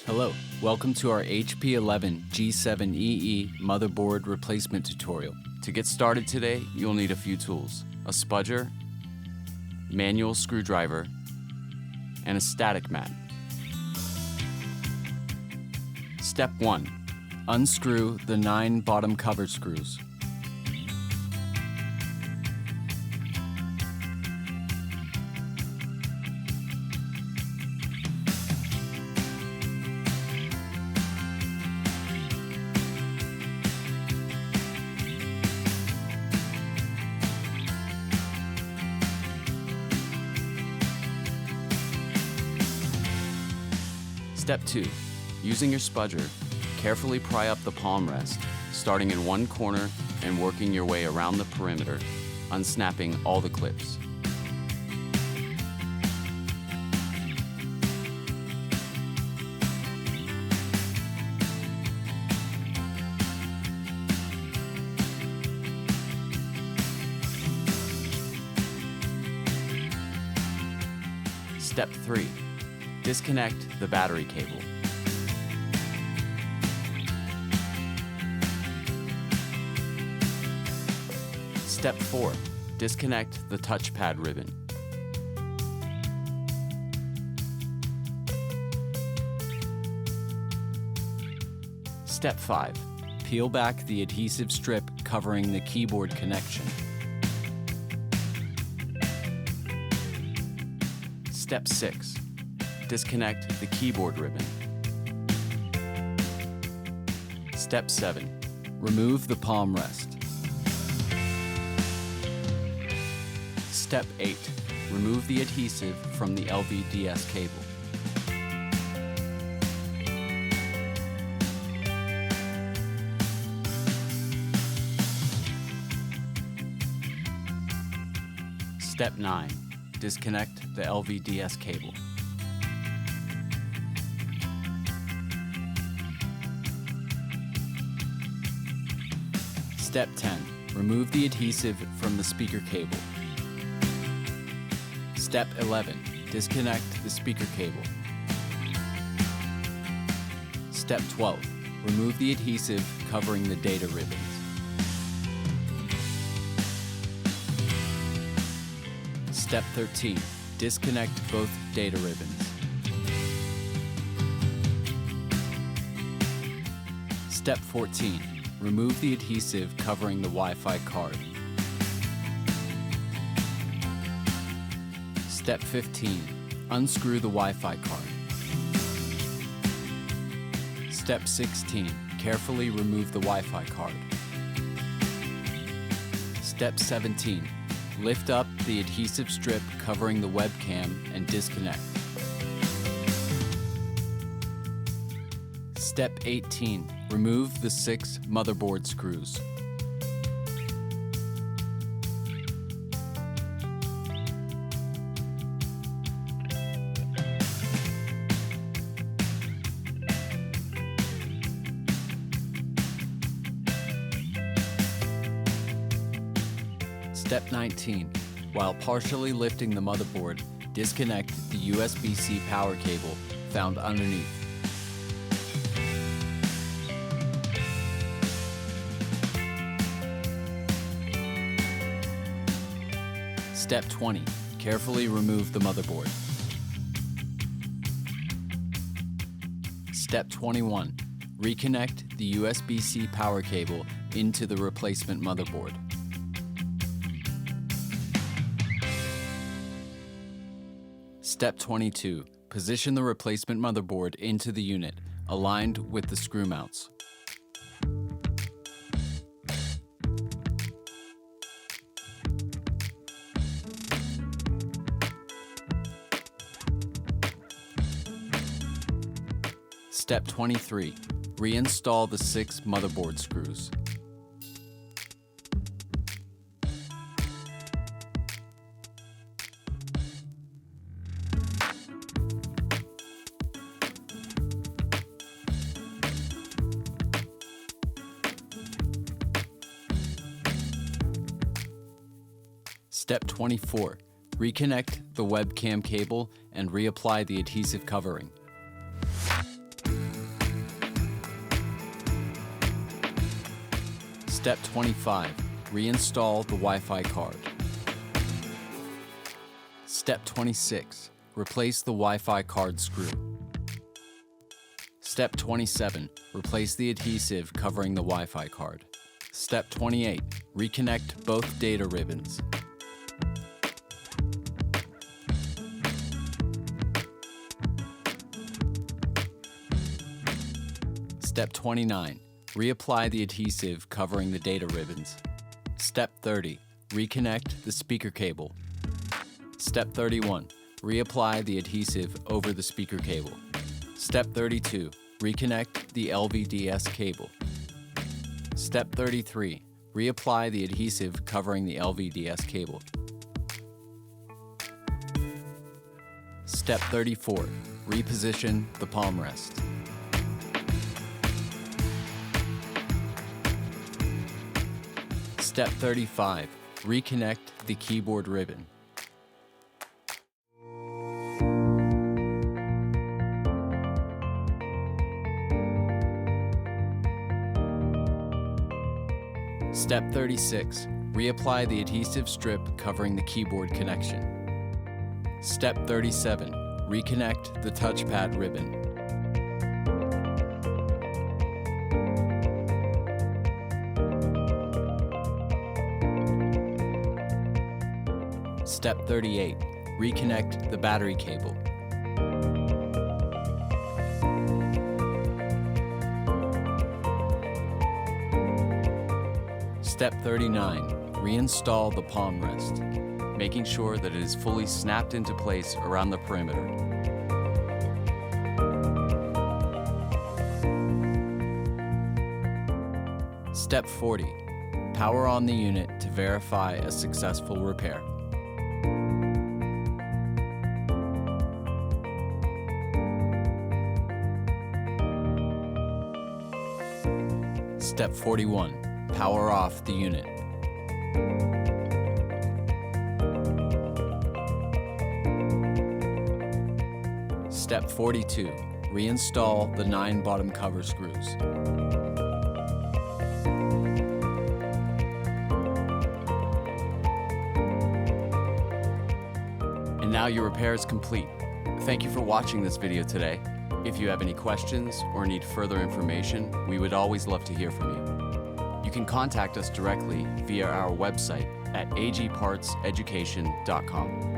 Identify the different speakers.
Speaker 1: Hello, welcome to our HP11 G7EE motherboard replacement tutorial. To get started today, you'll need a few tools: a spudger, manual screwdriver, and a static mat. Step 1. Unscrew the 9 bottom cover screws. Step 2. Using your spudger, carefully pry up the palm rest, starting in one corner and working your way around the perimeter, unsnapping all the clips. Step 3. Disconnect the battery cable. Step 4. Disconnect the touchpad ribbon. Step 5. Peel back the adhesive strip covering the keyboard connection. Step 6. Disconnect the keyboard ribbon. Step 7. Remove the palm rest. Step 8. Remove the adhesive from the LVDS cable. Step 9. Disconnect the LVDS cable. Step 10. Remove the adhesive from the speaker cable. Step 11. Disconnect the speaker cable. Step 12. Remove the adhesive covering the data ribbons. Step 13. Disconnect both data ribbons. Step 14. Remove the adhesive covering the Wi-Fi card. Step 15. Unscrew the Wi-Fi card. Step 16. Carefully remove the Wi-Fi card. Step 17. Lift up the adhesive strip covering the webcam and disconnect. Step 18. Remove the 6 motherboard screws. Step 19. While partially lifting the motherboard, disconnect the USB-C power cable found underneath. Step 20. Carefully remove the motherboard. Step 21. Reconnect the USB-C power cable into the replacement motherboard. Step 22. Position the replacement motherboard into the unit, aligned with the screw mounts. Step 23. Reinstall the 6 motherboard screws. Step 24. Reconnect the webcam cable and reapply the adhesive covering. Step 25. Reinstall the Wi-Fi card. Step 26. Replace the Wi-Fi card screw. Step 27. Replace the adhesive covering the Wi-Fi card. Step 28. Reconnect both data ribbons. Step 29. Reapply the adhesive covering the data ribbons. Step 30. Reconnect the speaker cable. Step 31. Reapply the adhesive over the speaker cable. Step 32. Reconnect the LVDS cable. Step 33. Reapply the adhesive covering the LVDS cable. Step 34. Reposition the palm rest. Step 35. Reconnect the keyboard ribbon. Step 36. Reapply the adhesive strip covering the keyboard connection. Step 37. Reconnect the touchpad ribbon. Step 38. Reconnect the battery cable. Step 39. Reinstall the palm rest, making sure that it is fully snapped into place around the perimeter. Step 40. Power on the unit to verify a successful repair. Step 41. Power off the unit. Step 42. Reinstall the 9 bottom cover screws. And now your repair is complete. Thank you for watching this video today. If you have any questions or need further information, we would always love to hear from you. You can contact us directly via our website at agpartseducation.com.